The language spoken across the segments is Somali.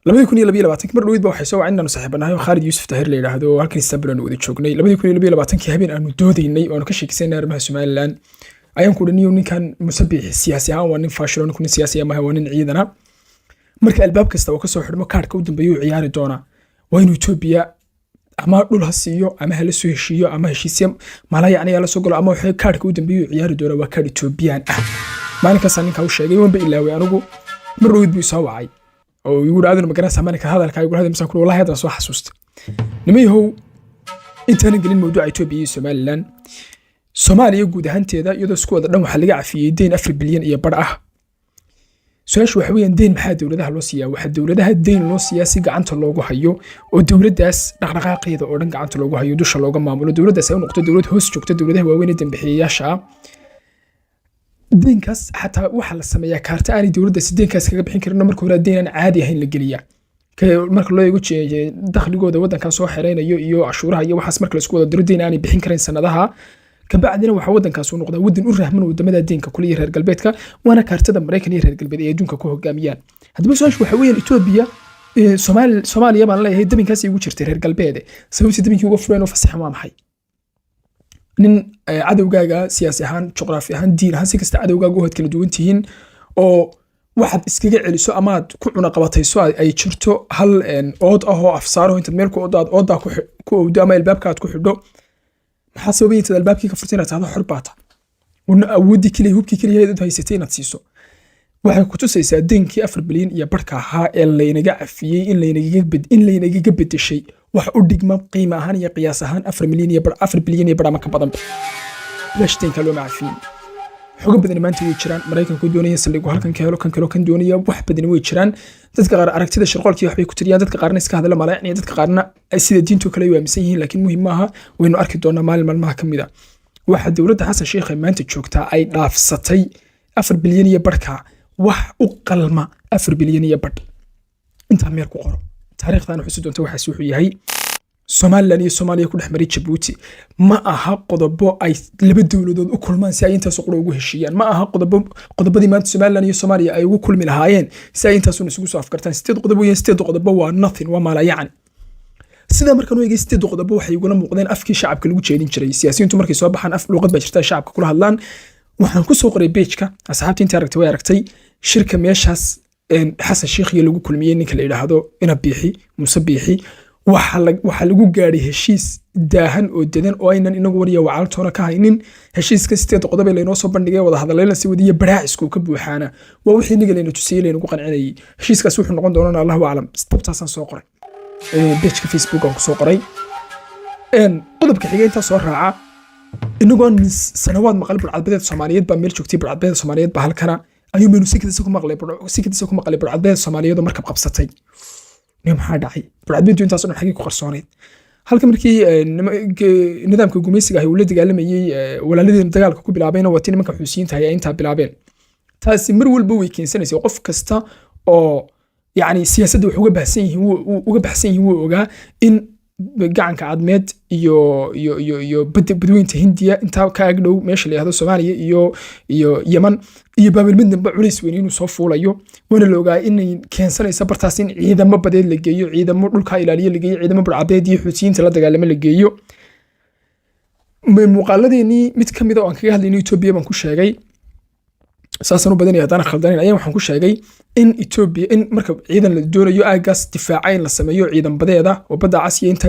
2022 mar dhaweyd ba waxay soo wacayna saaxiibanahay Khalid Yusuf Tahir la yiraahdo halkan Istanbul wada joognay 2022 habeen aanu doodaynay oo ka sheekisanay arrimaha Somaliland ayaan ku dhaniyo ninkan musabix siyaasi ahaan waa nin faashilon kun siyaasi ama waa nin ciidana marka albaab kasta oo ka soo xidhmo kaarka u dambeeyo ciyaari doona waa in Ethiopia ama dhul hasiyo ama hala soo heshiyo ama heshiisyo mala yacni la soo galo ama waxay kaarka u dambeeyo ciyaari doona waa kaar Ethiopian maalinkaas ninka uu sheegay waan ba ilaaway anigu mar dhaweyd buu soo wacay oo يقول هذا المكان سامعني كهذا الكاي يقول هذا مثلا كل والله هذا صح حسوست نمي هو انت نقلين موضوع إثيوبيا سوماليا يقول هانتي ذا يدو سكو هذا waxa laga cafiyay deyn 4 bilyan iyo bar ah su'aashu waxa weeyaan deyn maxaa dawladaha loo siiyaa waxa dawladaha deyn loo siiyaa si gacanta loogu hayo oo dawladdaas dhaqdhaqaaqeeda oo dhan gacanta loogu hayo dusha looga maamulo dawladdaas ay u noqoto dawlad hoos joogta dawladaha waaweyn ee dambixiyayaasha دينكاس حتى waxa la sameeyaa kaarta aan dawladda sideenkaas kaga bixin karin marka hore deyn aan caadi ahayn la geliya marka loo eego dakhligooda wadanka soo xireynayo iyo cashuuraha iyo waxaas marka la isku wada diro deyn aan bixin karin sanadaha ka bacdina waxa wadankaas uu noqdaa wadan u rahman wadamada deynka kulliye reer galbeedka waana kaartada Mareykanka iyo reer galbeed ee adduunka ku hogaamiyaan hadaba su'aashu waxa weeyaan Ethiopia Soomaaliya baan leeyahay deynkaas ay ugu jirtay reer galbeed sababta deynka ugu fureen oo fasax ma maxay nin cadawgaaga siyaasi ahaan juqraafi ahaan diin ahaan si kasta cadawgaaga oo had kala duwan tihiin oo waxaad iskaga celiso ama aad ku cuna qabatayso ay jirto hal ood ah oo afsaaro inta meel ku ooda ku awdo ama albaabka aad ku xidho maxaa sababay inta albaabkii ka furtay inaad taado xor baata wana awoodi kaliya hubkii kaliya aad haysatay inaad siiso waxay ku tusaysaa deenkii 4 bilyan iyo barka ahaa ee laynaga cafiyay in laynaga bedeshay wax u dhigma qiimo ahaan iyo qiyaas ahaan 4 bilyan iyo bar ama ka badan lashteen kale ma cafiyay xoog badan maanta way jiraan Mareykanku doonaya saldhig halkan ka helo kan kale kan doonaya wax badan way jiraan dadka qaar aragtida shirqoolkii wax bay ku tiriyaan dadka qaarna iska hadla malaa'icni dadka qaarna ay sida diintu kale u aaminsan yihiin laakiin muhiim maaha waynu arki doonaa maalmaha kamida waxa dawladda Xasan Sheikh maanta joogtaa ay dhaafsatay 4 bilyan iyo barka wax u qalma 4 bilyan iyo bar inta meel ku qoro taariikhdan wuxuu doontaa waxa wuxuu yahay Somaliland iyo Soomaaliya ku dhaxmaray Djibouti ma aha qodobo ay laba dawladood u kulmaan si ay intaas qoro ugu heshiiyaan ma aha qodobadii maanta Somaliland iyo Soomaaliya ay ugu kulmi lahaayeen si ay intaas isugu soo afkartaan sideed qodobo waa nothing waa mala yacni sida markan uu eegay sideed qodobo waxay ugu muuqdeen afkii shacabka lagu jeedin jiray siyaasiyiintu markay soo baxaan af luqad ba jirta shacabka kula hadlaan waxaan ku soo qoray page-ka asxaabtii inta aragtay way aragtay shirka meeshaas Xasan Sheikh iyo lagu kulmiyay ninka la yiraahdo ina biixi musabixi waxa lagu gaaray heshiis daahan oo dedan oo aynan inagu wariya wacaaltoona ka haynin heshiiska sideed qodob ee leeno soo bandhigay wada hadallayna si wadiya baraacisku ka buuxaana waa wixii niga leeno tusiyay leeno ku qancinayay heshiiskaas wuxuu noqon doonaa Allahu a'lam stabtaasan soo qoray page-ka Facebook aan ku soo qoray qodobka xigay inta soo raaca inagoo sanawaad maqal burcadbadeed Soomaaliyeed baa meel joogtay burcadbadeed Soomaaliyeed baa halkana ayuu meenu sikadiisa ku maqlay burcadbadeed Soomaaliyeed oo markab qabsatay maxaa dhacay burcadbadeed intaas oo xaqii ku qarsooneed halka markii nidaamka gumeysiga ay ula dagaalamayay walaaladeen dagaalka ku bilaabeen oo watiin nimanka xusiinta ay inta bilaabeen taasi mar walba way keensanaysaa qof kasta oo yani siyaasadda wax uga baxsan yihiin wuu ogaa in gacanka cadmeed iyo badweynta Hindiya inta ka agdhow meesha la yiraahdo Soomaaliya iyo Yemen iyo Baabil midnaba culays weyn inuu soo fuulayo wana la ogaa in keensanaysa bartaas in ciidamo badeed la geeyo ciidamo dhulka ilaaliya la geeyo ciidamo burcadeed iyo xuutiyiinta la dagaalamo la geeyo muuqaaladeeni mid kamid ah oo aan kaga hadlaynay Ethiopia baan ku sheegay saasan u badan yahay khaldanayn ayaan waxaan ku sheegay in Ethiopia in marka ciidan la doonayo aagaas difaacayn la sameeyo ciidan badeeda oo badda Aasiya inta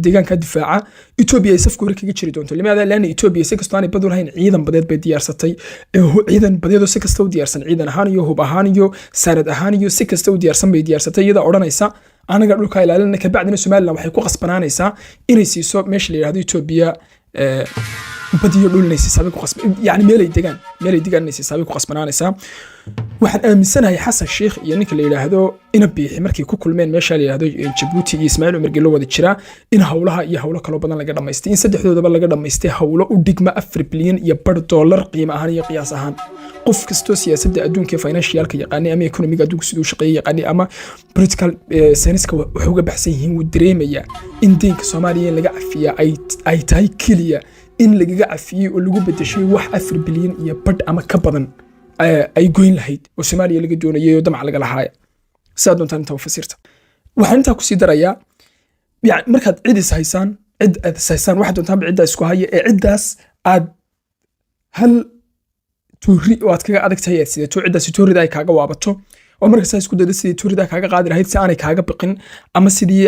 deegaanka difaaca Ethiopia ay safku kaga jiri doonto limaada laana Ethiopia si kastoo aanay badu lahayn ciidan badeed bay diyaarsatay ciidan badeedo si kastoo diyaarsan ciidan ahaan iyo hub ahaan iyo saarad ahaan iyo si kastoo diyaarsan bay diyaarsatay iyada oranaysa anaga dhulka ilaalinna ka bacdina Soomaaliland waxay ku qasbanaanaysaa inay siiso meesha la yiraahdo Ethiopia badiyo dhulnaysi sabi ku qasban yani meelay deegaanaysi sabi ku qasbanaanaysa waxaan aaminsanahay Xasan Sheikh iyo ninka la yiraahdo ina biixi markii ku kulmeen meesha la yiraahdo Djibouti iyo Ismaaciil Umar Gelo wada jira in hawlaha iyo hawlo kale badan laga dhameystay in saddexdoodaba laga dhameystay hawlo u dhigma 4 bilyan iyo bar dollar qiimo ahaan iyo qiyaas ahaan qof kasto siyaasadda adduunka financialka yaqaani ama economiga adduunka sidoo shaqeeyo yaqaani ama political science-ka wax uga baxsan yihiin wuu dareemaya in deynka Soomaaliya laga cafiya ay tahay kaliya in lagaga cafiyay oo lagu bedeshay wax 4 bilyan iyo badh ama ka badan ay goyn lahayd oo Soomaaliya laga doonayay oo damac laga lahaay sidaad doontaan intaa u fasirta waxaan intaa kusii darayaa yani markaad cid is haysaan waxaad doontaanba ciddaa isku haya ee ciddaas aad hal tuuri oo aad kaga adag tahay aad sidato ciddaasi tuurida ay kaaga waabato oo markaas isku dayda sidii tuurida kaaga qaadi lahayd si aanay kaaga biqin ama sidii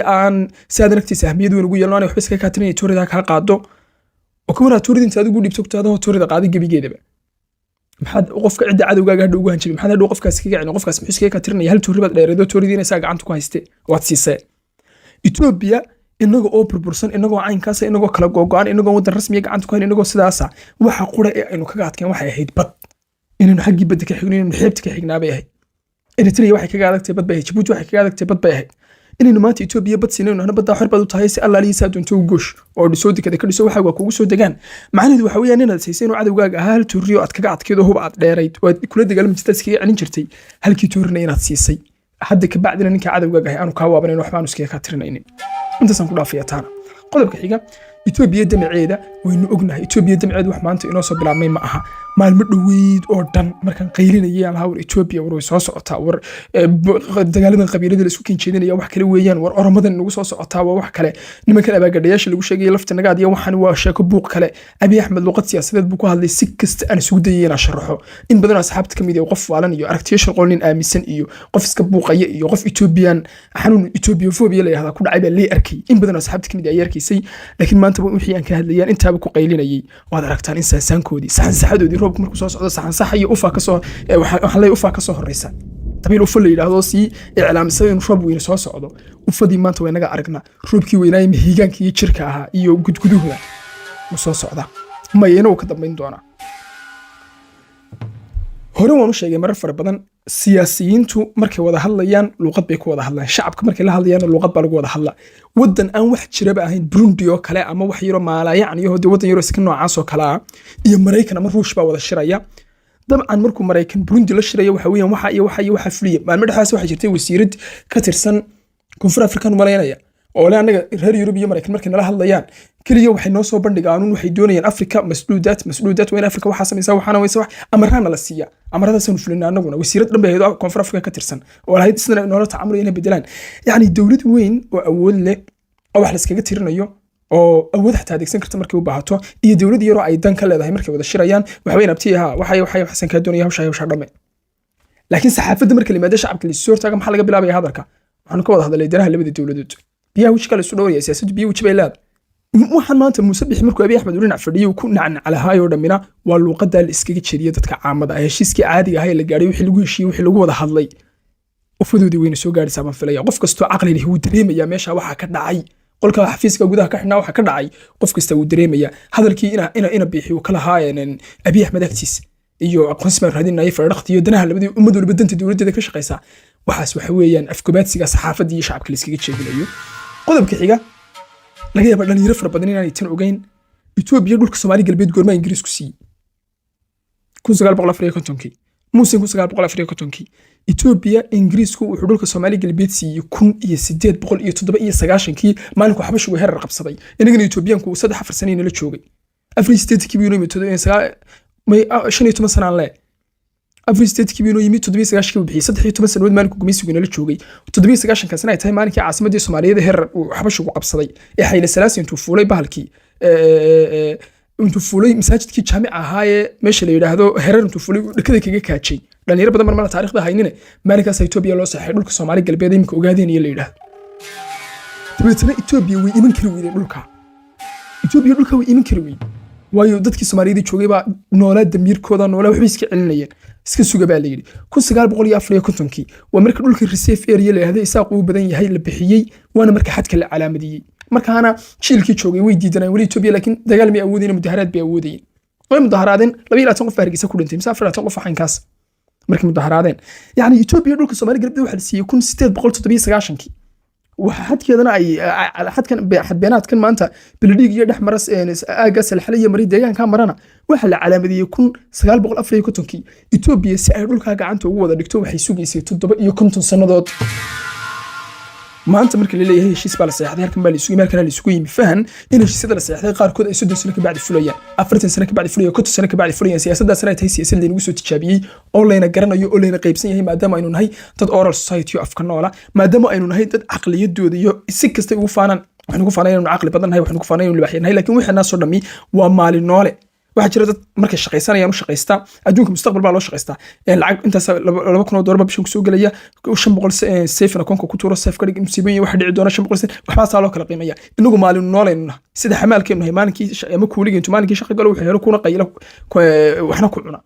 si aad aragtiisa ahmiyad weyn ugu yeelan aanay waxba iska kaatirin tuurida kaa qaado oo kuma tuurida inta adigu dhibto taada tuurida qaadi gabigeedaba maxaad qofka cidda cadowgaaga hadhow ugu hanjabay maxaad hadhow qofkaas kaga cin qofkaas muxuu iskaga kaatirinaya hal tuuri baad dheereedo tuuridiina isaga gacanta ku hayste waad siisay Ethiopia inaga oo burbursan inagoo caynkaas inagoo kala go'go'an inagoo wadan rasmi ah gacanta ku hayn inagoo sidaasa waxa qura ee aynu kaga adkeen waxay ahayd bad inaynu xaggii badda ka xigno inaynu xeebta ka xignaabay ahayd Eritrea waxay kaga adagtay bad bay ahayd Djibouti waxay kaga adagtay bad bay ahayd inaynu maanta Ethiopia bad siinayno badda xor bad u tahay si alla liisa doonto u goosh oo dhisoo dikada ka dhiso waxa kugu soo degaan macnaheedu waxa weeyaan inaad siisay inuu cadawgaaga hal tuuriyo aad kaga adkeedo hub aad dheerayd oo kula dagaalmi jirtay iskaga celin jirtay halkii tuurina inaad siisay hadda ka bacdina ninka cadawgaaga aanu ka waabanin waxba aanu iskaga kaatirinaynin intaasaan ku dhaafiyaa taana qodobka xiga Ethiopia damaceeda waynu ognahay Ethiopia damaceeda wax maanta inoo soo bilaabmay ma aha maalmo dhaweyd oo dhan markaan qaylinayay aan lahaa Ethiopia war way soo socotaa war dagaaladan qabiilada la isku keenjeedinaya wax kale weeyaan war oramadan nagu soo socotaa waa wax kale nimankan abaagadhayaasha lagu sheegay lafta nagaad iyo waxaan waa sheeko buuq kale Abiy Ahmed luqad siyaasadeed buu ku hadlay si kasta aan isugu dayay inaan sharaxo in badan asxaabta kamid ah qof waalan iyo aragtiyo shaqoonin aaminsan iyo qof iska buuqaya iyo qof Ethiopian xanuun Ethiophobia la yiraahdo ku dhacay baa la arkay in badan asxaabta kamid ah yarkiisay laakiin maanta wixii aan ka hadlayaan intaaba ku qaylinayay waad aragtaan in saankoodii saxadoodii roobku markuu soo socdo sax iyo ufa ka soo waxa la ufa ka soo horeysa tabiil ufa la yiraahdo si iclaamsan in roob weyn soo socdo ufadii maanta way naga aragnaa roobkii weynaay mihigaanka iyo jirka ahaa iyo gudguduhda u soo socda mayna uu ka dambeyn doonaa hore waan u sheegay marar fara badan siyaasiyiintu markay wada hadlayaan luqad bay ku wada hadlaan shacabka markay la hadlayaan luqad baa lagu wada hadlaa wadan aan wax jiraba ahayn Burundi oo kale ama wax yaro maalayaan iyo wadan yaro iska noocaas oo kale iyo Mareykan ama Ruush baa wada shiraya dabcan markuu Mareykan Burundi la shiraya waxa weeyaan waxa fuliya maalmo dhaxaas waxa jirtay wasiirad ka tirsan Koonfur Afrikaan maleynaya oo la anaga reer Yurub iyo Mareykan markay nala hadlayaan kaliya waxay noo soo bandhigaan waxay doonayaan Afrika mas'uuliyaad weyn Afrika waxa sameeyay waxana way wax amarana la siiya amaradaas uu fulina anaguna wasiirad dhanbe hay'ado Koonfur Afrika ka tirsan oo lahayd isna nolol tacaamul inay bedelaan yani dawlad weyn oo awood leh oo wax la iskaga tirinayo oo awood xataa adeegsan karta markay u baahato iyo dawlad yar oo ay dan ka leedahay markay wada shirayaan waxa weyn abtiyaha waxay xasan ka doonaya hawsha dhame laakiin saxaafadda markay limaada shacabka la soo taagan maxaa laga bilaabay hadalka waxaan ka wada hadalay daraha labada dawladood biyaha wixii kale soo dhawriyay siyaasaddu biyo wixii bay leedahay waxaan maanta Muuse Bixi markuu Abiy Ahmed dhinac fadhiyo ku nacnacalahayo dhamina waa luqadda la iskaga jeediyo dadka caamada ah heshiiskii caadiga ah ee la gaaray wixii lagu heshiiyay wixii lagu wada hadlay ufadoodii weyna soo gaaraysaa baan filaya qof kasto aqli leh uu dareemaya meesha waxa ka dhacay qolka xafiiska gudaha ka xidhnaa waxa ka dhacay qof kasta uu dareemaya hadalkii ina bixiyo kala haayeen Abiy Ahmed agtiis iyo aqoonsman raadinayay fardaqti iyo danaha labadii ummad walba danta dawladda ka shaqeysa waxaas waxa weeyaan afkubaadsiga saxaafadda iyo shacabka la iskaga jeedinayo qodobka xiga laga yaabaa dhalinyaro fara badan inaan tan ogeyn Ethiopia dhulka Soomaali galbeed goorma Ingiriis ku siiyay 1954 Muuse 1954 Ethiopia Ingiriisku wuxuu dhulka Soomaali galbeed siiyay 1897 maalinku xabashu heerar qabsaday inagana Ethiopianku 3 sano la joogay Afri State kibino metodo 15 sano le Afri State kibino yimid 19 ku bixiyay 13 sanadood maalinku gumeysigu la joogay 19 ka sano ay tahay maalinkii caasimadda Soomaaliyeed heerar xabashu qabsaday ee Hayle Salaasi intuu fuulay bahalkii intuu fuulay masaajidkii jaamica ahaa ee meesha la yiraahdo heerar intuu fuulay dhakada kaga kaajay dhalinyaro badan marmar taariikhda haynina maalinkaas Ethiopia loo saxay dhulka Soomaali galbeed imka ogaadeen iyo la yiraahdo tabeetana Ethiopia way iman kari weeyeen dhulka Ethiopia dhulka way iman kari weeyeen waayo dadkii Soomaaliyeed joogay baa noolaa damiirkooda noolaa waxba iska celinayeen iska suga baa la yiri 1954 waa marka dhulka reserve area la yiraahdo isaaq uu badan yahay la bixiyay waana marka xadka la calaamadiyay markaana shilkii joogay way diidanayeen wali Ethiopia laakiin dagaal ma awoodeen mudaharaad bay awoodeen way mudaharaadeen 22 qof Hargeysa ku dhintay 24 qof xankaas markii mudaharaadeen yani Ethiopia dhulka Soomaali galbeed waxa la siiyay 1897 waxa xadkeedana ay xadkan beenaadkan maanta bildiig iyo dhaxmaras aaga salxaliya mari deegaanka marana waxa la calaamadiyay 1954 Ethiopia si ay dhulka gacanta ugu wada dhigto waxay sugaysay 7 sanadood maanta marka la leeyahay heshiis baa la saxeexday halkan baa la isugu markana la isugu yimi fahan in heshiisyada la saxeexday qaarkood ay 30 sano ka bacdi fulayaan 40 sano ka bacdi fulayaan 50 sano ka bacdi fulayaan siyaasaddaas ay tahay siyaasad lagu soo tijaabiyay oo layna garanayo oo layna qaybsan yahay maadaama aynu nahay dad oral society of kanoola maadaama aynu nahay dad aqliyadooda iyo si kasta ugu faanaan waxaan ugu faanayno aqli badan nahay waxaan ugu faanayno libaaxyanahay laakiin wixii naasoo dhami waa maalin noole waxaa jira dad markay shaqaysanayaan u shaqaysta adduunka mustaqbal baa loo shaqaysta lacag intaas $2,000 bishan kusoo gelaya 500 safe na konka ku tuuro safe ka dhig musiibooyin waxa dhici doona 500 waxba saa loo kala qiimeeya inagu maalin nooleena sida xamaalkeenu nahay maalinkii ama kuuliga intuu maalinkii shaqo galo wuxuu helo kuna qaylo waxna ku cuna